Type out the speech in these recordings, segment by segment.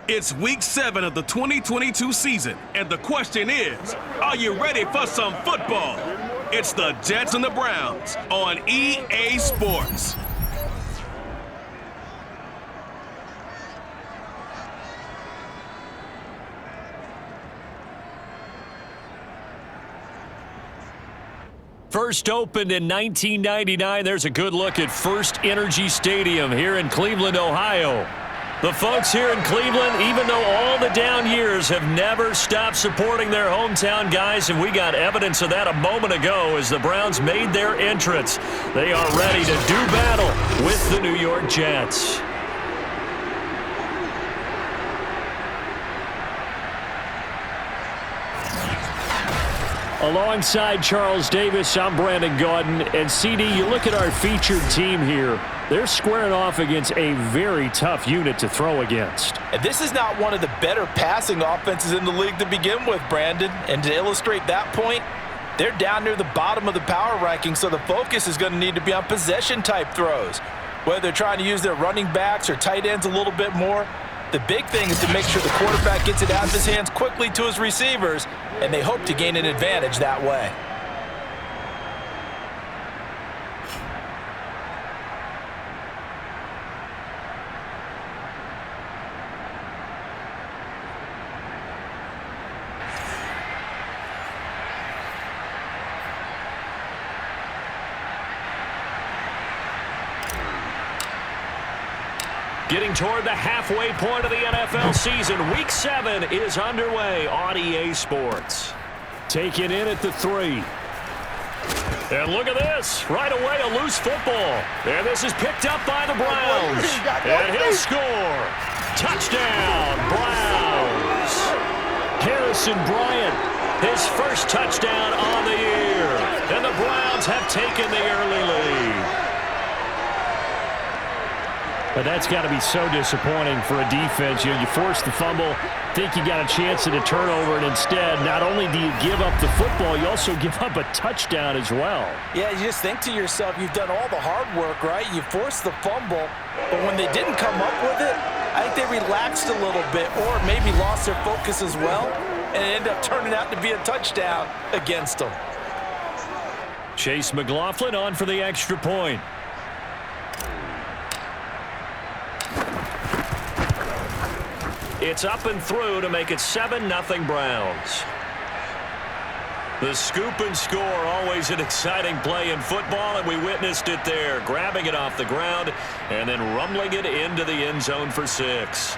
It's week 7 of the 2022 season, and the question is, are you ready for some football? It's the Jets and the Browns on EA Sports. First opened in 1999, there's a good look at First Energy Stadium here in Cleveland, Ohio. The folks here in Cleveland, even though all the down years, have never stopped supporting their hometown guys, and we got evidence of that a moment ago as the Browns made their entrance. They are ready to do battle with the New York Jets. Alongside Charles Davis, I'm Brandon Gaudin. And CD, you look at our featured team here. They're squaring off against a very tough unit to throw against. And this is not one of the better passing offenses in the league to begin with, Brandon. And to illustrate that point, they're down near the bottom of the power ranking, so the focus is going to need to be on possession-type throws. Whether they're trying to use their running backs or tight ends a little bit more, the big thing is to make sure the quarterback gets it out of his hands quickly to his receivers, and they hope to gain an advantage that way. Getting toward the halfway point of the NFL season, Week 7 is underway on EA Sports. Taken in at the 3. And look at this. Right away, a loose football. And this is picked up by the Browns. And he'll score. Touchdown, Browns. Harrison Bryant, his first touchdown on the year. And the Browns have taken the early lead. But that's got to be so disappointing for a defense. You know, you force the fumble, think you got a chance at a turnover, and instead, not only do you give up the football, you also give up a touchdown as well. Yeah, you just think to yourself, you've done all the hard work, right? You forced the fumble, but when they didn't come up with it, I think they relaxed a little bit or maybe lost their focus as well, and it ended up turning out to be a touchdown against them. Chase McLaughlin on for the extra point. It's up and through to make it 7-0 Browns. The scoop and score, always an exciting play in football, and we witnessed it there, grabbing it off the ground and then rumbling it into the end zone for 6.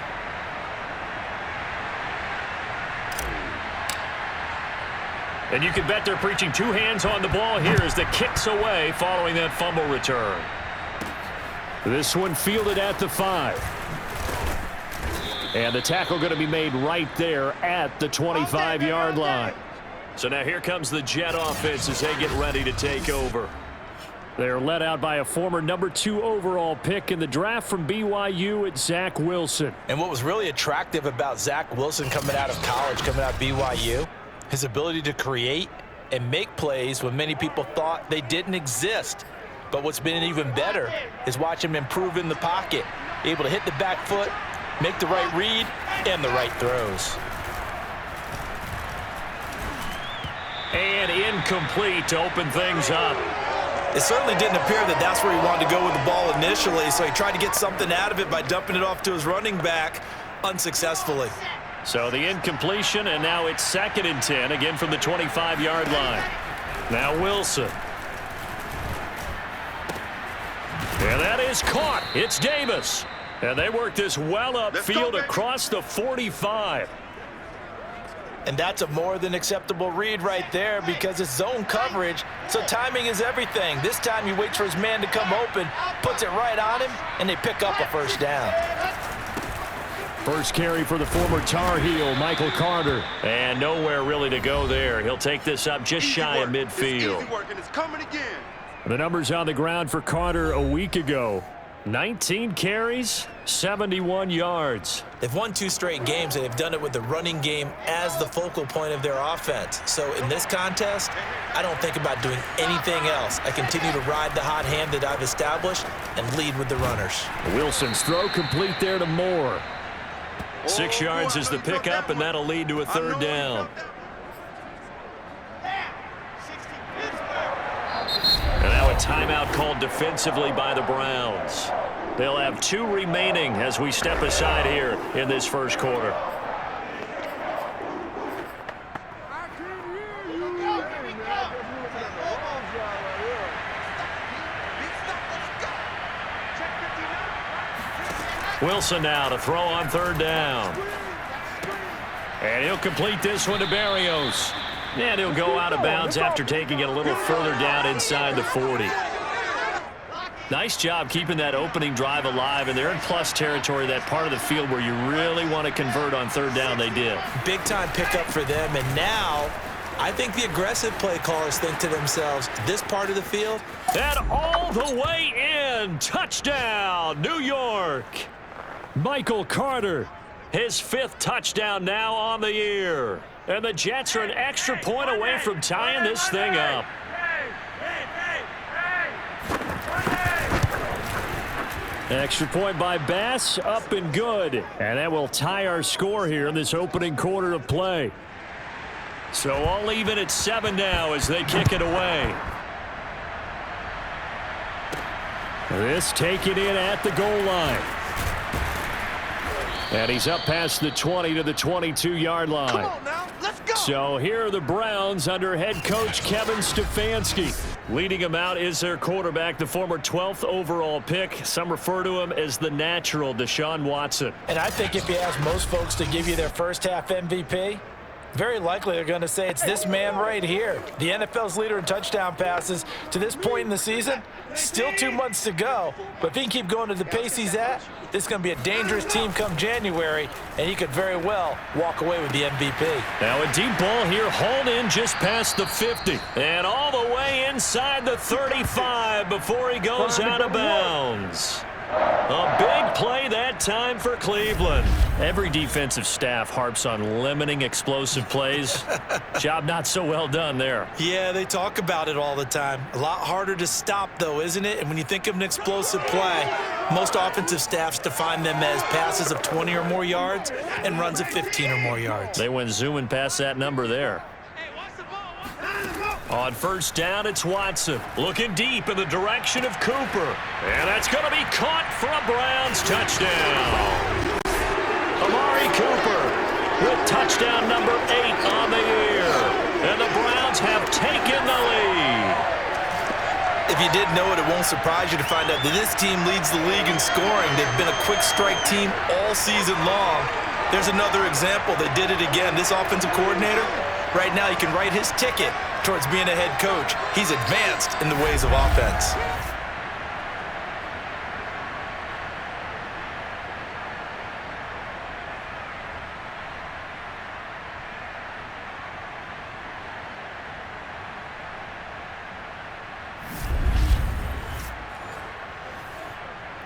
And you can bet they're preaching 2 hands on the ball here as the kick's away following that fumble return. This one fielded at the 5. And the tackle going to be made right there at the 25-yard line. So now here comes the Jet offense as they get ready to take over. They're led out by a former number 2 overall pick in the draft from BYU at Zach Wilson. And what was really attractive about Zach Wilson coming out of college, coming out of BYU, his ability to create and make plays when many people thought they didn't exist. But what's been even better is watch him improve in the pocket, able to hit the back foot, make the right read, and the right throws. And incomplete to open things up. It certainly didn't appear that that's where he wanted to go with the ball initially, so he tried to get something out of it by dumping it off to his running back unsuccessfully. So the incompletion, and now it's 2nd and 10, again from the 25-yard line. Now Wilson. And that is caught. It's Davis. And they work this well upfield across the 45. And that's a more than acceptable read right there because it's zone coverage, so timing is everything. This time he waits for his man to come open, puts it right on him, and they pick up a first down. First carry for the former Tar Heel, Michael Carter. And nowhere really to go there. He'll take this up just shy of midfield. Easy work, and it's coming again. The numbers on the ground for Carter a week ago. 19 carries, 71 yards. They've won 2 straight games, and they've done it with the running game as the focal point of their offense. So in this contest, I don't think about doing anything else. I continue to ride the hot hand that I've established and lead with the runners. Wilson's throw complete there to Moore. 6 yards is the pickup, and that'll lead to a third down. And now a timeout called defensively by the Browns. They'll have 2 remaining as we step aside here in this first quarter. Wilson now to throw on third down. And he'll complete this one to Berrios. And he'll go out of bounds after taking it a little further down inside the 40. Nice job keeping that opening drive alive, and they're in plus territory, that part of the field where you really want to convert on third down. They did. Big-time pickup for them, and now I think the aggressive play callers think to themselves, this part of the field. And all the way in. Touchdown, New York. Michael Carter, his 5th touchdown now on the year. And the Jets are an extra point away from tying this thing up. Extra point by Bass, up and good. And that will tie our score here in this opening quarter of play. So all even at 7 now as they kick it away. This taken in at the goal line. And he's up past the 20 to the 22-yard line. Come on now, let's go. So here are the Browns under head coach Kevin Stefanski. Leading them out is their quarterback, the former 12th overall pick. Some refer to him as the natural, Deshaun Watson. And I think if you ask most folks to give you their first half MVP, very likely they're going to say it's this man right here. The NFL's leader in touchdown passes to this point in the season. Still 2 months to go. But if he can keep going to the pace he's at, this is going to be a dangerous team come January, and he could very well walk away with the MVP. Now a deep ball here, hauled in just past the 50. And all the way inside the 35 before he goes out of bounds. A big play that time for Cleveland. Every defensive staff harps on limiting explosive plays. Job not so well done there. Yeah, they talk about it all the time. A lot harder to stop, though, isn't it? And when you think of an explosive play, most offensive staffs define them as passes of 20 or more yards and runs of 15 or more yards. They went zooming past that number there. On first down, it's Watson. Looking deep in the direction of Cooper. And that's going to be caught for a Browns touchdown. Amari Cooper with touchdown number 8 on the year. And the Browns have taken the lead. If you didn't know it, it won't surprise you to find out that this team leads the league in scoring. They've been a quick strike team all season long. There's another example. They did it again. This offensive coordinator, right now, he can write his ticket towards being a head coach. He's advanced in the ways of offense.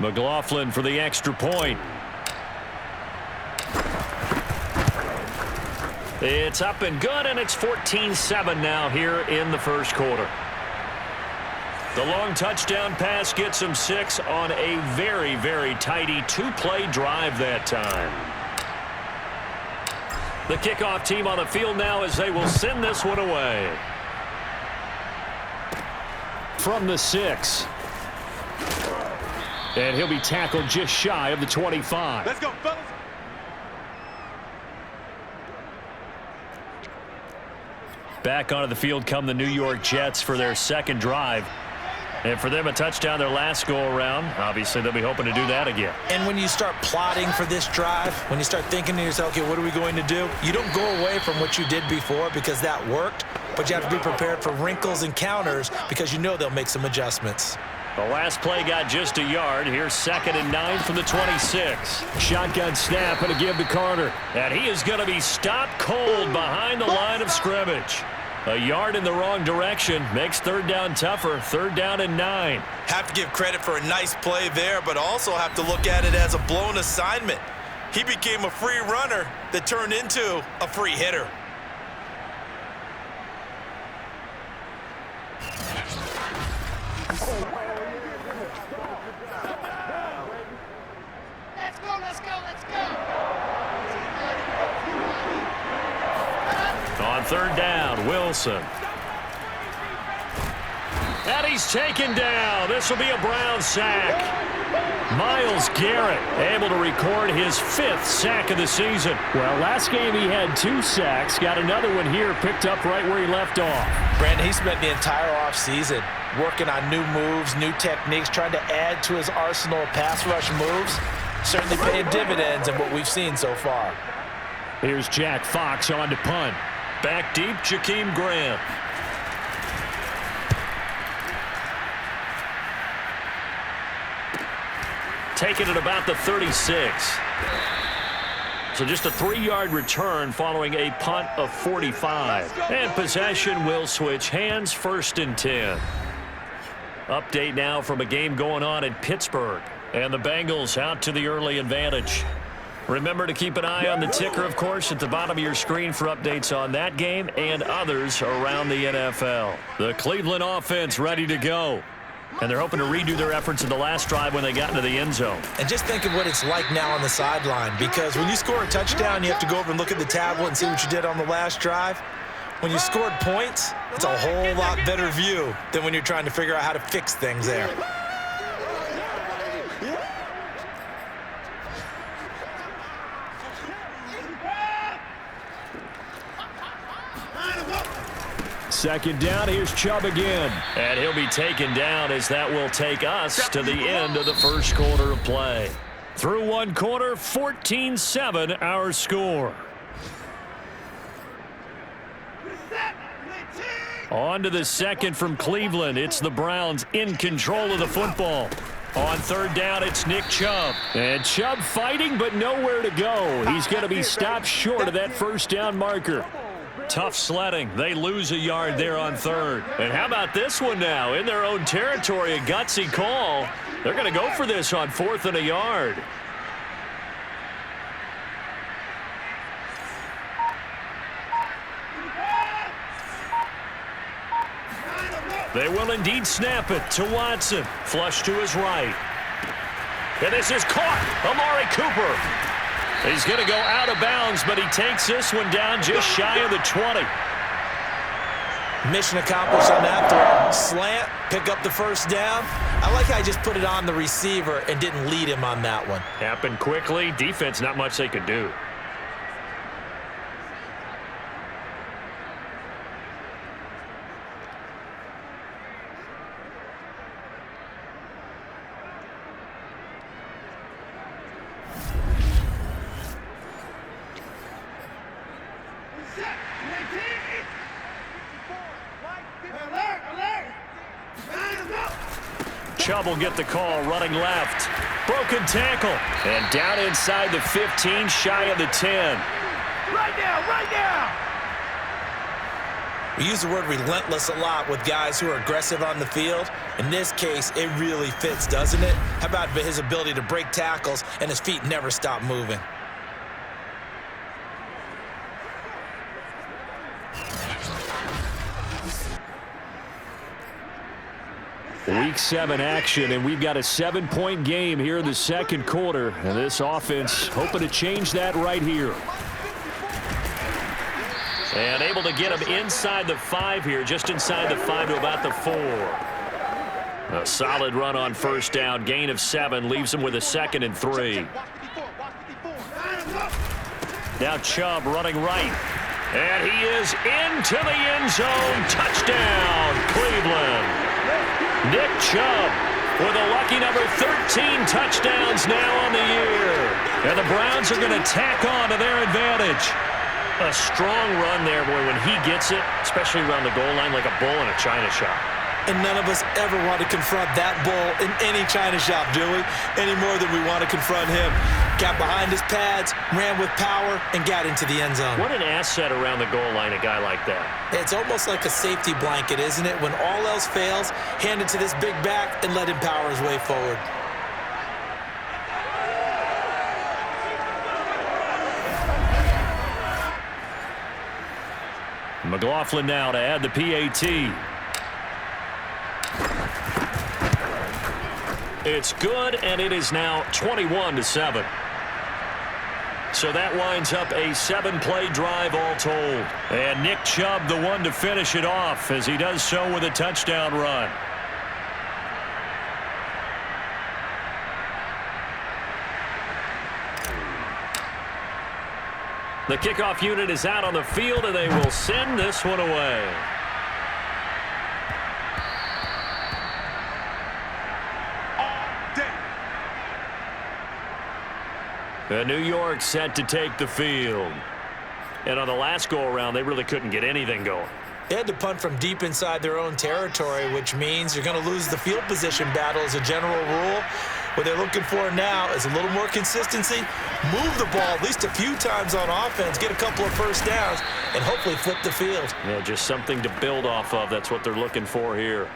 McLaughlin for the extra point. It's up and good, and it's 14-7 now here in the first quarter. The long touchdown pass gets him 6 on a very, very tidy 2-play drive that time. The kickoff team on the field now as they will send this one away. From the 6. And he'll be tackled just shy of the 25. Let's go, fellas. Back onto the field come the New York Jets for their second drive. And for them, a touchdown their last go-around. Obviously, they'll be hoping to do that again. And when you start plotting for this drive, when you start thinking to yourself, okay, what are we going to do? You don't go away from what you did before because that worked, but you have to be prepared for wrinkles and counters because you know they'll make some adjustments. The last play got just a yard. Here's 2nd and 9 from the 26. Shotgun snap and a give to Carter. And he is going to be stopped cold behind the line of scrimmage. A yard in the wrong direction makes third down tougher. 3rd down and 9. Have to give credit for a nice play there, but also have to look at it as a blown assignment. He became a free runner that turned into a free hitter. Let's go, let's go, let's go. Third down, Wilson. And he's taken down. This will be a Brown sack. Myles Garrett able to record his 5th sack of the season. Well, last game he had 2 sacks. Got another one here, picked up right where he left off. Brandon, he spent the entire offseason working on new moves, new techniques, trying to add to his arsenal of pass rush moves. Certainly paying dividends in what we've seen so far. Here's Jack Fox on to punt. Back deep, Jakeem Grant. Taking it about the 36. So just a 3-yard return following a punt of 45. And possession will switch hands, 1st and 10. Update now from a game going on in Pittsburgh. And the Bengals out to the early advantage. Remember to keep an eye on the ticker, of course, at the bottom of your screen for updates on that game and others around the NFL. The Cleveland offense ready to go. And they're hoping to redo their efforts in the last drive when they got into the end zone. And just think of what it's like now on the sideline, because when you score a touchdown, you have to go over and look at the tablet and see what you did on the last drive. When you scored points, it's a whole lot better view than when you're trying to figure out how to fix things there. Second down, here's Chubb again. And he'll be taken down as that will take us to the end of the first quarter of play. Through one quarter, 14-7 our score. On to the second from Cleveland. It's the Browns in control of the football. On third down, it's Nick Chubb. And Chubb fighting, but nowhere to go. He's going to be stopped short of that first down marker. Tough sledding. They lose a yard there on third. And how about this one now? In their own territory, a gutsy call. They're going to go for this on 4th and a yard. They will indeed snap it to Watson. Flush to his right. And this is caught. Amari Cooper. He's going to go out of bounds, but he takes this one down just shy of the 20. Mission accomplished on that throw. Slant, pick up the first down. I like how I just put it on the receiver and didn't lead him on that one. Happened quickly. Defense, not much they could do. Chubb will get the call, running left. Broken tackle. And down inside the 15, shy of the 10. Right now! We use the word relentless a lot with guys who are aggressive on the field. In this case, it really fits, doesn't it? How about his ability to break tackles and his feet never stop moving? Week 7 action, and we've got a 7-point game here in the second quarter. And this offense hoping to change that right here. And able to get him inside the 5 here, just inside the 5 to about the 4. A solid run on first down, gain of 7, leaves him with a 2nd and 3. Now Chubb running right. And he is into the end zone. Touchdown, Cleveland. Nick Chubb with a lucky number 13 touchdowns now on the year. And the Browns are going to tack on to their advantage. A strong run there, boy, when he gets it, especially around the goal line like a bull in a china shop. And none of us ever want to confront that bull in any china shop, do we? Any more than we want to confront him. Got behind his pads, ran with power, and got into the end zone. What an asset around the goal line, a guy like that. It's almost like a safety blanket, isn't it? When all else fails, hand it to this big back and let him power his way forward. McLaughlin now to add the PAT. It's good, and it is now 21-7. So that winds up a 7-play drive all told. And Nick Chubb, the one to finish it off, as he does so with a touchdown run. The kickoff unit is out on the field, and they will send this one away. New York set to take the field. And on the last go-around, they really couldn't get anything going. They had to punt from deep inside their own territory, which means you're going to lose the field position battle as a general rule. What they're looking for now is a little more consistency, move the ball at least a few times on offense, get a couple of first downs, and hopefully flip the field. Yeah, just something to build off of. That's what they're looking for here.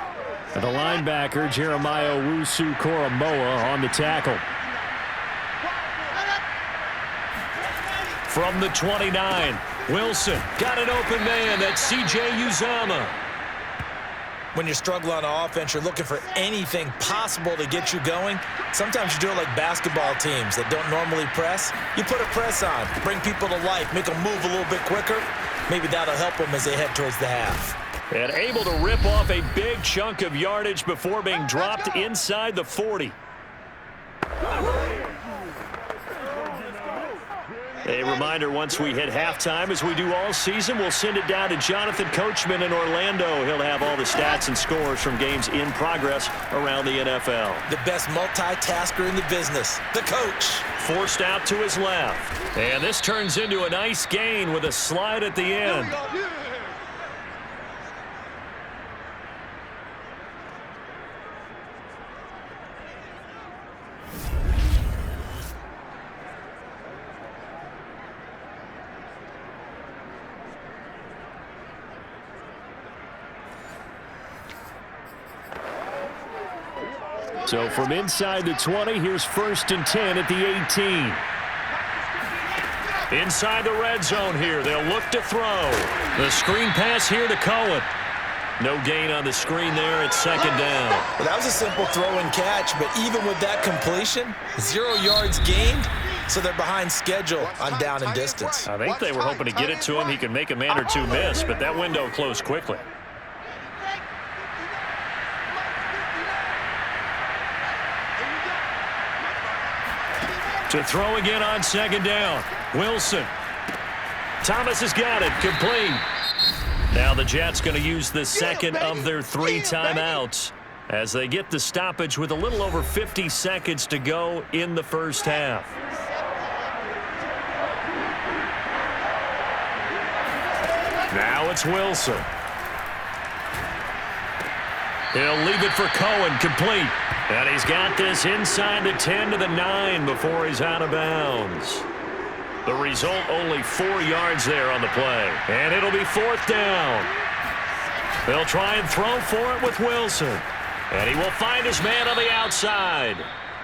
And the linebacker, Jeremiah Owusu-Koramoah, on the tackle. From the 29, Wilson got an open man. That's C.J. Uzomah. When you're struggling on offense, you're looking for anything possible to get you going. Sometimes you do it like basketball teams that don't normally press. You put a press on, bring people to life, make them move a little bit quicker. Maybe that'll help them as they head towards the half. And able to rip off a big chunk of yardage before being dropped inside the 40. A reminder, once we hit halftime, as we do all season, we'll send it down to Jonathan Coachman in Orlando. He'll have all the stats and scores from games in progress around the NFL. The best multitasker in the business, the coach. Forced out to his left. And this turns into a nice gain with a slide at the end. So from inside the 20, here's 1st and 10 at the 18. Inside the red zone here, they'll look to throw. The screen pass here to Cohen. No gain on the screen there at 2nd down. Well, that was a simple throw and catch, but even with that completion, 0 yards gained, so they're behind schedule on down and distance. I think they were hoping to get it to him. He could make a man or two miss, but that window closed quickly. To throw again on 2nd down. Wilson. Thomas has got it. Complete. Now the Jets going to use the second of their 3 timeouts as they get the stoppage with a little over 50 seconds to go in the first half. Now it's Wilson. He'll leave it for Cohen. Complete. And he's got this inside the 10 to the 9 before he's out of bounds. The result, only 4 yards there on the play. And it'll be 4th down. They'll try and throw for it with Wilson. And he will find his man on the outside.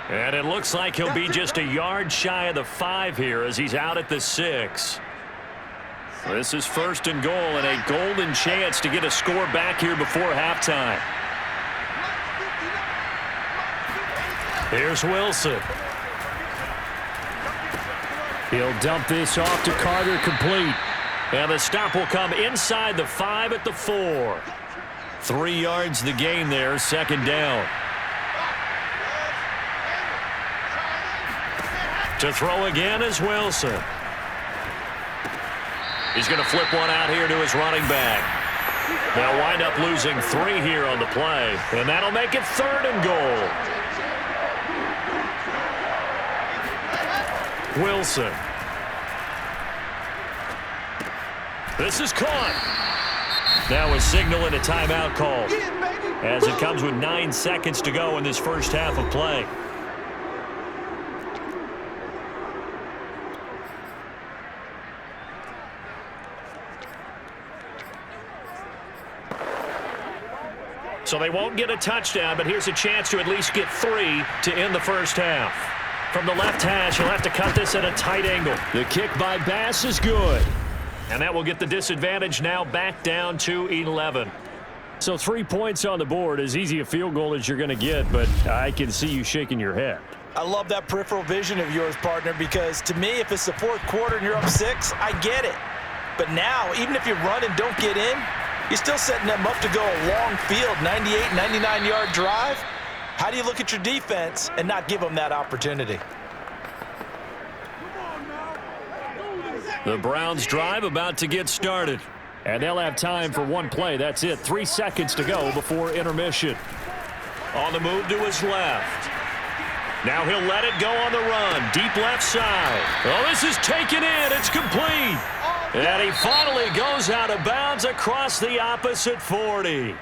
And it looks like he'll be just a yard shy of the 5 here as he's out at the 6. This is 1st and goal and a golden chance to get a score back here before halftime. Here's Wilson. He'll dump this off to Carter. Complete. And the stop will come inside the 5 at the 4. 3 yards the gain there, 2nd down. To throw again is Wilson. He's going to flip one out here to his running back. They'll wind up losing 3 here on the play, and that'll make it 3rd and goal. Wilson. This is caught. Now a signal and a timeout call as it comes with 9 seconds to go in this first half of play. So they won't get a touchdown, but here's a chance to at least get 3 to end the first half. From the left hash, he'll have to cut this at a tight angle. The kick by Bass is good. And that will get the disadvantage now back down to 11. So 3 points on the board, as easy a field goal as you're going to get, but I can see you shaking your head. I love that peripheral vision of yours, partner, because to me, if it's the fourth quarter and you're up 6, I get it. But now, even if you run and don't get in, you're still setting them up to go a long field, 98, 99-yard drive. How do you look at your defense and not give them that opportunity? The Browns drive about to get started. And they'll have time for one play. That's it. 3 seconds to go before intermission. On the move to his left. Now he'll let it go on the run. Deep left side. Oh, this is taken in. It's complete. And he finally goes out of bounds across the opposite 40.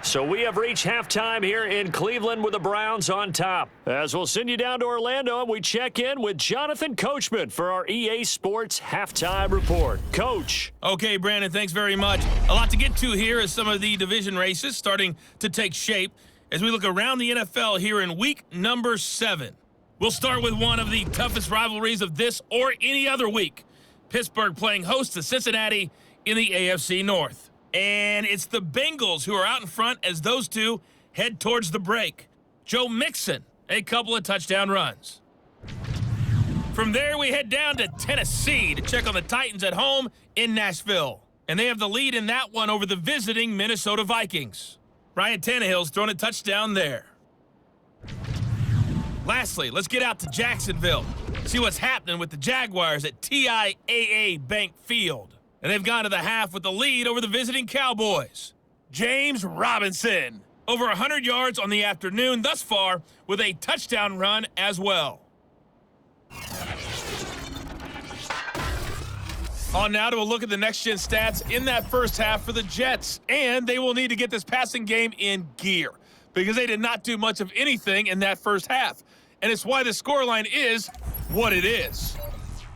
So we have reached halftime here in Cleveland with the Browns on top. As we'll send you down to Orlando, and we check in with Jonathan Coachman for our EA Sports Halftime Report. Coach. Okay, Brandon, thanks very much. A lot to get to here as some of the division races starting to take shape as we look around the NFL here in week number 7. We'll start with one of the toughest rivalries of this or any other week. Pittsburgh playing host to Cincinnati in the AFC North. And it's the Bengals who are out in front as those two head towards the break. Joe Mixon, a couple of touchdown runs. From there, we head down to Tennessee to check on the Titans at home in Nashville. And they have the lead in that one over the visiting Minnesota Vikings. Ryan Tannehill's thrown a touchdown there. Lastly, let's get out to Jacksonville. See what's happening with the Jaguars at TIAA Bank Field. And they've gone to the half with the lead over the visiting Cowboys. James Robinson, over 100 yards on the afternoon thus far with a touchdown run as well. On now to a look at the next-gen stats in that first half for the Jets. And they will need to get this passing game in gear because they did not do much of anything in that first half. And it's why the scoreline is what it is.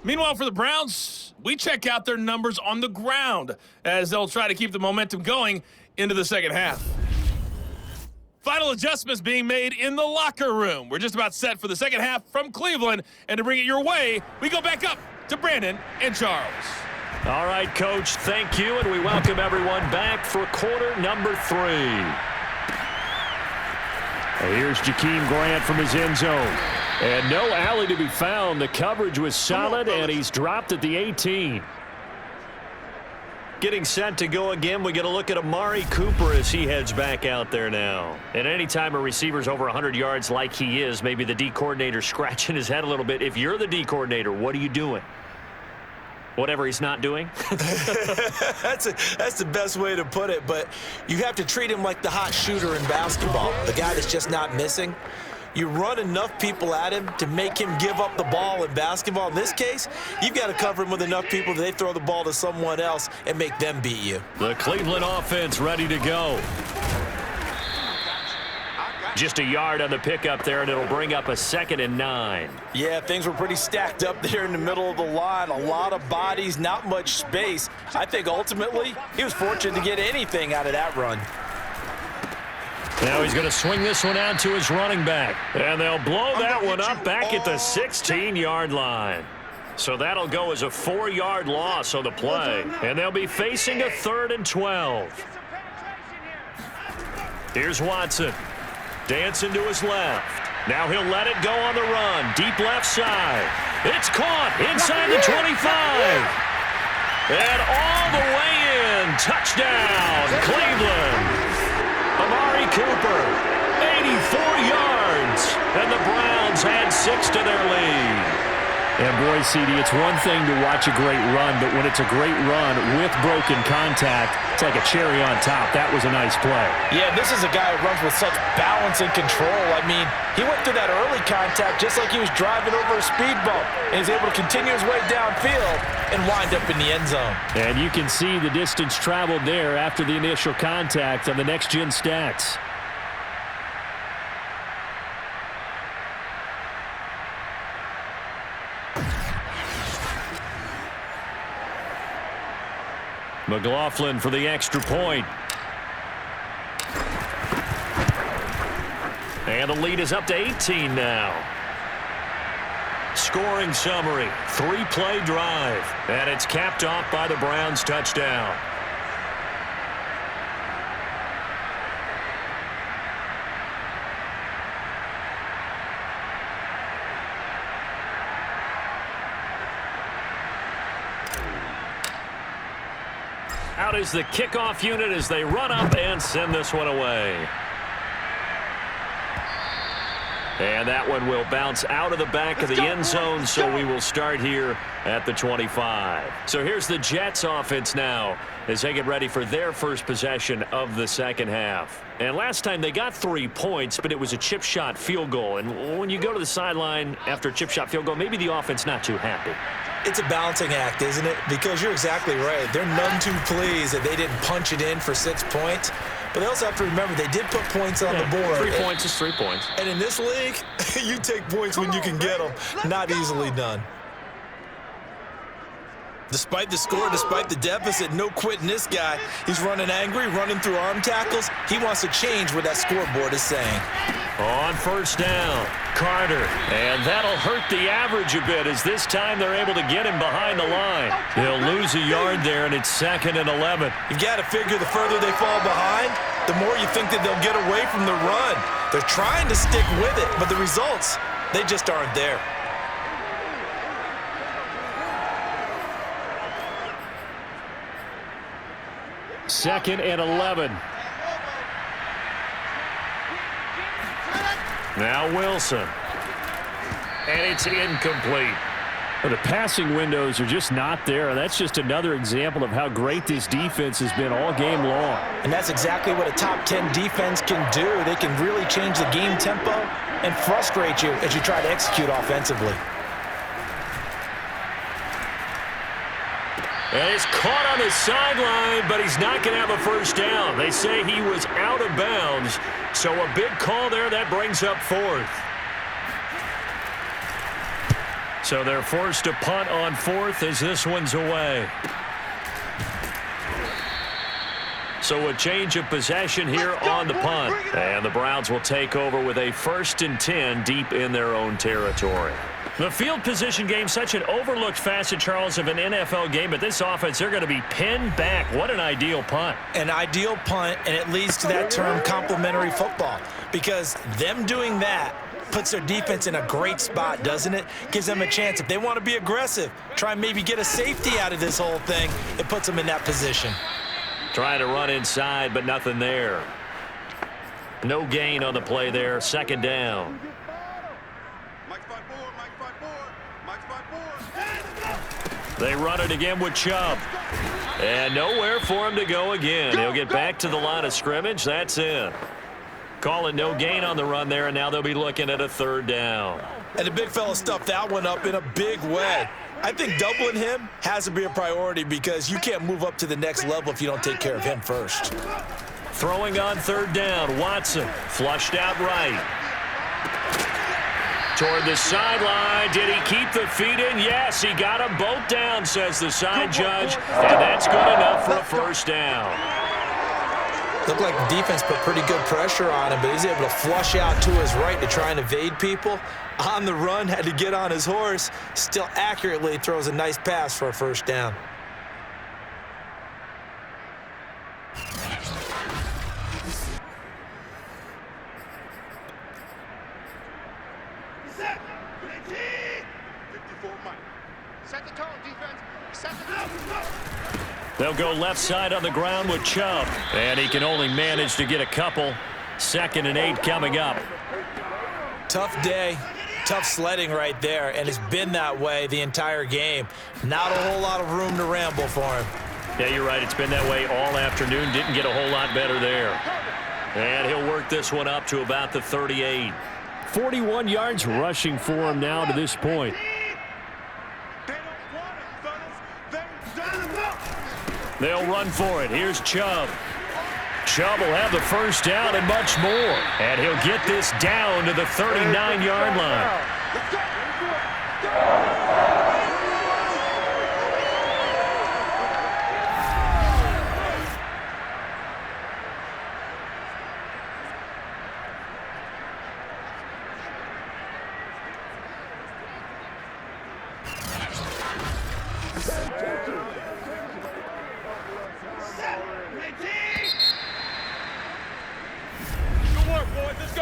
Meanwhile, for the Browns, we check out their numbers on the ground as they'll try to keep the momentum going into the second half. Final adjustments being made in the locker room. We're just about set for the second half from Cleveland. And to bring it your way, we go back up to Brandon and Charles. All right, Coach, thank you, and we welcome everyone back for quarter number 3. Here's Jakeem Grant from his end zone. And no alley to be found. The coverage was solid, and he's dropped at the 18. Getting set to go again, we get a look at Amari Cooper as he heads back out there now. And anytime a receiver's over 100 yards like he is, maybe the D coordinator scratching his head a little bit. If you're the D coordinator, what are you doing? Whatever he's not doing? That's the best way to put it, but you have to treat him like the hot shooter in basketball, the guy that's just not missing. You run enough people at him to make him give up the ball in basketball. In this case, you've got to cover him with enough people that they throw the ball to someone else and make them beat you. The Cleveland offense ready to go. Just a yard on the pickup there, and it'll bring up a 2nd and 9. Yeah, things were pretty stacked up there in the middle of the line. A lot of bodies, not much space. I think ultimately he was fortunate to get anything out of that run. Now he's going to swing this one out to his running back. And they'll blow that one up back at the 16-yard line. So that'll go as a 4-yard loss on the play. And they'll be facing a 3rd and 12. Here's Watson. Dancing to his left. Now he'll let it go on the run. Deep left side. It's caught inside the 25. And all the way in. Touchdown, Cleveland. Amari Cooper, 84 yards. And the Browns add 6 to their lead. And boy, CD, it's one thing to watch a great run, but when it's a great run with broken contact, it's like a cherry on top. That was a nice play. Yeah, this is a guy who runs with such balance and control. I mean, he went through that early contact just like he was driving over a speed bump, and he's able to continue his way downfield and wind up in the end zone. And you can see the distance traveled there after the initial contact on the next-gen stats. McLaughlin for the extra point. And the lead is up to 18 now. Scoring summary, 3-play drive. And it's capped off by the Browns' touchdown. Out is the kickoff unit as they run up and send this one away. And that one will bounce out of the back of the end zone, so we will start here at the 25. So here's the Jets offense now as they get ready for their first possession of the second half. And last time they got 3 points, but it was a chip shot field goal. And when you go to the sideline after a chip shot field goal, maybe the offense not too happy. It's a balancing act, isn't it? Because you're exactly right. They're none too pleased that they didn't punch it in for 6 points. But they also have to remember they did put points on the board. 3 points is 3 points. And in this league, you take points when you can get them. Not easily done. Despite the score, despite the deficit, no quitting this guy. He's running angry, running through arm tackles. He wants to change what that scoreboard is saying. On first down, Carter. And that'll hurt the average a bit as this time they're able to get him behind the line. He'll lose a yard there, and it's 2nd and 11. You've got to figure the further they fall behind, the more you think that they'll get away from the run. They're trying to stick with it, but the results, they just aren't there. Second and 11. Now Wilson. And it's incomplete. Well, the passing windows are just not there. That's just another example of how great this defense has been all game long. And that's exactly what a top 10 defense can do. They can really change the game tempo and frustrate you as you try to execute offensively. And he's caught on the sideline, but he's not going to have a first down. They say he was out of bounds, so a big call there that brings up 4th. So they're forced to punt on 4th as this one's away. So a change of possession here on the punt. And the Browns will take over with a 1st and 10 deep in their own territory. The field position game, such an overlooked facet, Charles, of an NFL game, but this offense, they're going to be pinned back. What an ideal punt. An ideal punt, and it leads to that term complementary football, because them doing that puts their defense in a great spot, doesn't it? Gives them a chance. If they want to be aggressive, try and maybe get a safety out of this whole thing, it puts them in that position. Trying to run inside, but nothing there. No gain on the play there. 2nd down. They run it again with Chubb. And nowhere for him to go again. He'll get back to the line of scrimmage. That's in. Call it no gain on the run there, and now they'll be looking at a 3rd down. And the big fella stuffed that one up in a big way. I think doubling him has to be a priority because you can't move up to the next level if you don't take care of him first. Throwing on 3rd down, Watson flushed out right. Toward the sideline. Did he keep the feet in? Yes, he got them both down, says the side judge. And that's good enough for a 1st down. Looked like the defense put pretty good pressure on him, but he's able to flush out to his right to try and evade people. On the run, had to get on his horse. Still accurately throws a nice pass for a 1st down. They'll go left side on the ground with Chubb. And he can only manage to get a couple. 2nd and 8 coming up. Tough day, tough sledding right there, and it's been that way the entire game. Not a whole lot of room to ramble for him. Yeah, you're right. It's been that way all afternoon. Didn't get a whole lot better there. And he'll work this one up to about the 38. 41 yards rushing for him now to this point. They'll run for it. Here's Chubb. Chubb will have the 1st down and much more. And he'll get this down to the 39-yard line.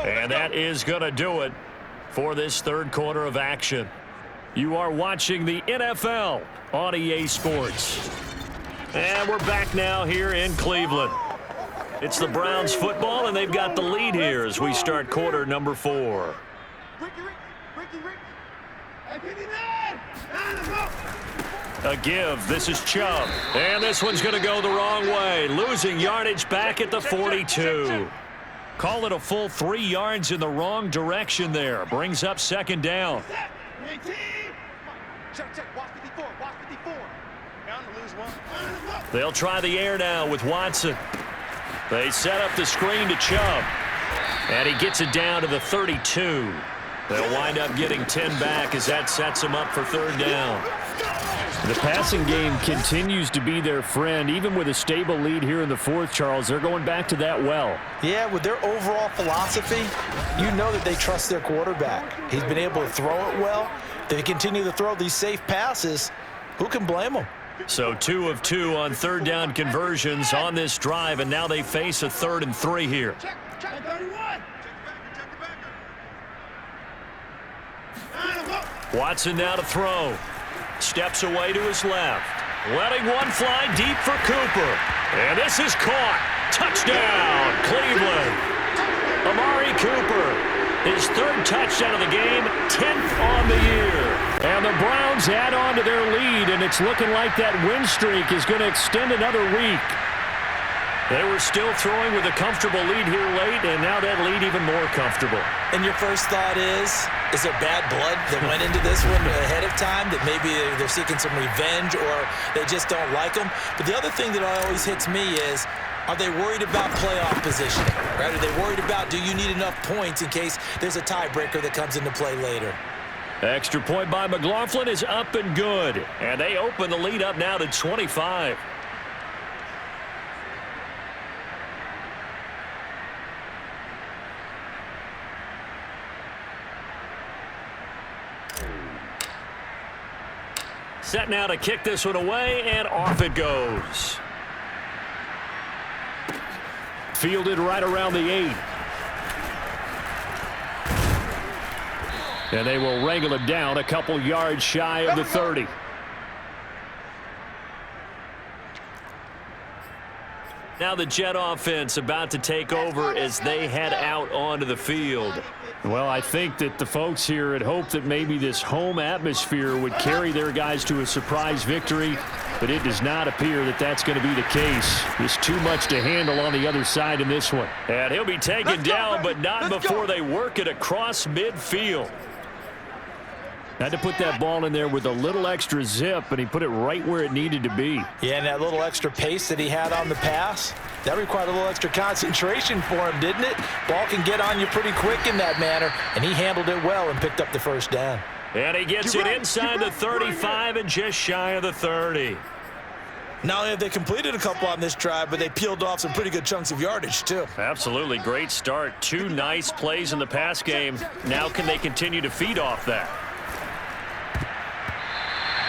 And that is going to do it for this 3rd quarter of action. You are watching the NFL on EA Sports. And we're back now here in Cleveland. It's the Browns football, and they've got the lead here as we start quarter number 4. A give. This is Chubb. And this one's going to go the wrong way. Losing yardage back at the 42. Call it a full 3 yards in the wrong direction there. Brings up second down. They'll try the air now with Watson. They set up the screen to Chubb. And he gets it down to the 32. They'll wind up getting 10 back as that sets them up for third down. The passing game continues to be their friend. Even with a stable lead here in the fourth, Charles, they're going back to that well. Yeah, with their overall philosophy, you know that they trust their quarterback. He's been able to throw it well. They continue to throw these safe passes. Who can blame them? So 2 of 2 on third down conversions on this drive, and now they face a 3rd and 3 here. Watson now to throw. Steps away to his left. Letting one fly deep for Cooper. And this is caught. Touchdown, Cleveland. Amari Cooper, his 3rd touchdown of the game, 10th on the year. And the Browns add on to their lead, and it's looking like that win streak is going to extend another week. They were still throwing with a comfortable lead here late, and now that lead even more comfortable. And your first thought is there bad blood that went into this one ahead of time, that maybe they're seeking some revenge or they just don't like them? But the other thing that always hits me is, are they worried about playoff positioning? Right? Are they worried about, do you need enough points in case there's a tiebreaker that comes into play later? Extra point by McLaughlin is up and good. And they open the lead up now to 25. Set now to kick this one away, and off it goes. Fielded right around the 8. And they will wrangle it down a couple yards shy of the 30. Now the Jet offense about to take over as they head out onto the field. Well, I think that the folks here had hoped that maybe this home atmosphere would carry their guys to a surprise victory, but it does not appear that that's going to be the case. Just too much to handle on the other side in this one. And he'll be taken down, but not before they work it across midfield. Had to put that ball in there with a little extra zip, and he put it right where it needed to be. Yeah, and that little extra pace that he had on the pass, that required a little extra concentration for him, didn't it? Ball can get on you pretty quick in that manner, and he handled it well and picked up the first down. And he gets it inside the 35 and just shy of the 30. Not only have they completed a couple on this drive, but they peeled off some pretty good chunks of yardage, too. Absolutely. Great start. 2 nice plays in the pass game. Now can they continue to feed off that?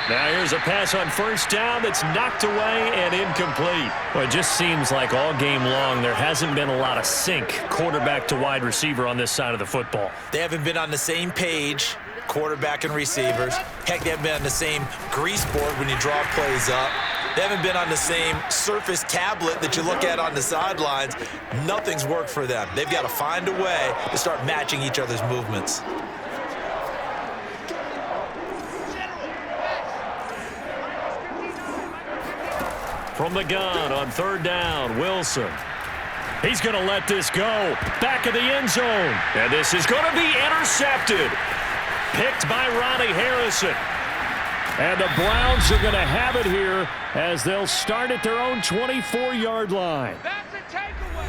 Now here's a pass on first down that's knocked away and incomplete. Well, it just seems like all game long there hasn't been a lot of sync quarterback to wide receiver on this side of the football. They haven't been on the same page, quarterback and receivers. Heck, they haven't been on the same grease board when you draw plays up. They haven't been on the same Surface tablet that you look at on the sidelines. Nothing's worked for them. They've got to find a way to start matching each other's movements. From the gun on third down, Wilson. He's going to let this go. Back of the end zone. And this is going to be intercepted. Picked by Ronnie Harrison. And the Browns are going to have it here as they'll start at their own 24-yard line. That's a takeaway.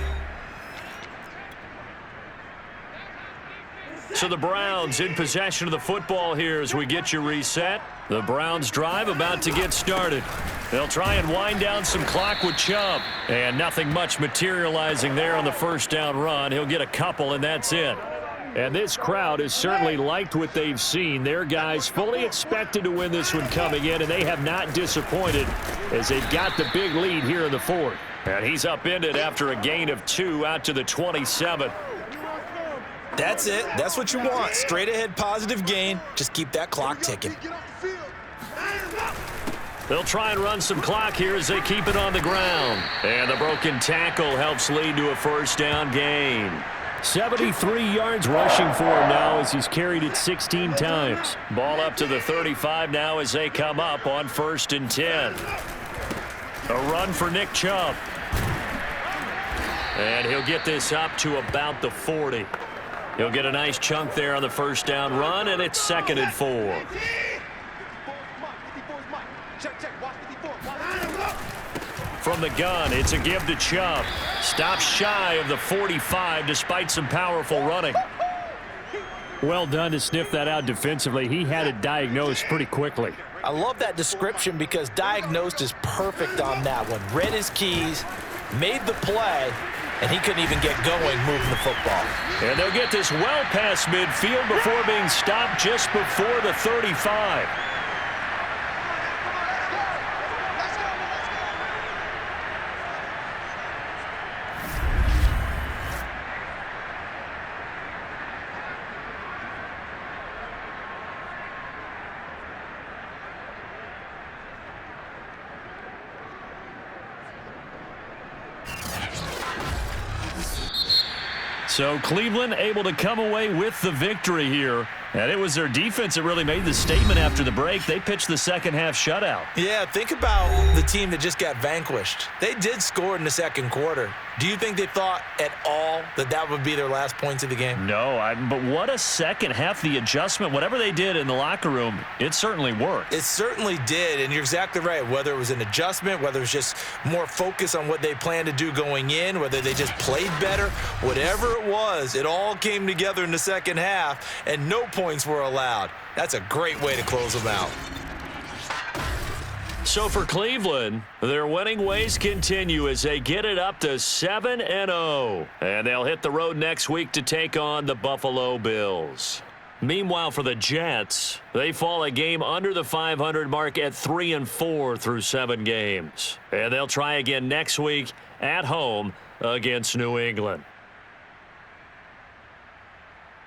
So the Browns in possession of the football here as we get you reset. The Browns drive about to get started. They'll try and wind down some clock with Chubb. And nothing much materializing there on the first down run. He'll get a couple, and that's it. And this crowd has certainly liked what they've seen. Their guys fully expected to win this one coming in, and they have not disappointed as they've got the big lead here in the fourth. And he's upended after a gain of 2 out to the 27. That's it. That's what you want. Straight ahead positive gain. Just keep that clock ticking. They'll try and run some clock here as they keep it on the ground. And the broken tackle helps lead to a first down gain. 73 yards rushing for him now as he's carried it 16 times. Ball up to the 35 now as they come up on 1st and 10. A run for Nick Chubb. And he'll get this up to about the 40. He'll get a nice chunk there on the first down run, and it's 2nd and 4. From the gun, it's a give to Chubb. Stops shy of the 45 despite some powerful running. Well done to sniff that out defensively. He had it diagnosed pretty quickly. I love that description because diagnosed is perfect on that one. Read his keys, made the play, and he couldn't even get going moving the football. And they'll get this well past midfield before being stopped just before the 35. So Cleveland able to come away with the victory here. And it was their defense that really made the statement after the break. They pitched the second half shutout. Yeah, think about the team that just got vanquished. They did score in the second quarter. Do you think they thought at all that that would be their last points of the game? No, but what a second half. The adjustment, whatever they did in the locker room, it certainly worked. It certainly did, and you're exactly right. Whether it was an adjustment, whether it was just more focus on what they planned to do going in, whether they just played better, whatever it was, it all came together in the second half, and no points were allowed. That's a great way to close them out. So for Cleveland, their winning ways continue as they get it up to 7-0. And they'll hit the road next week to take on the Buffalo Bills. Meanwhile, for the Jets, they fall a game under the 500 mark at 3-4 through 7 games. And they'll try again next week at home against New England.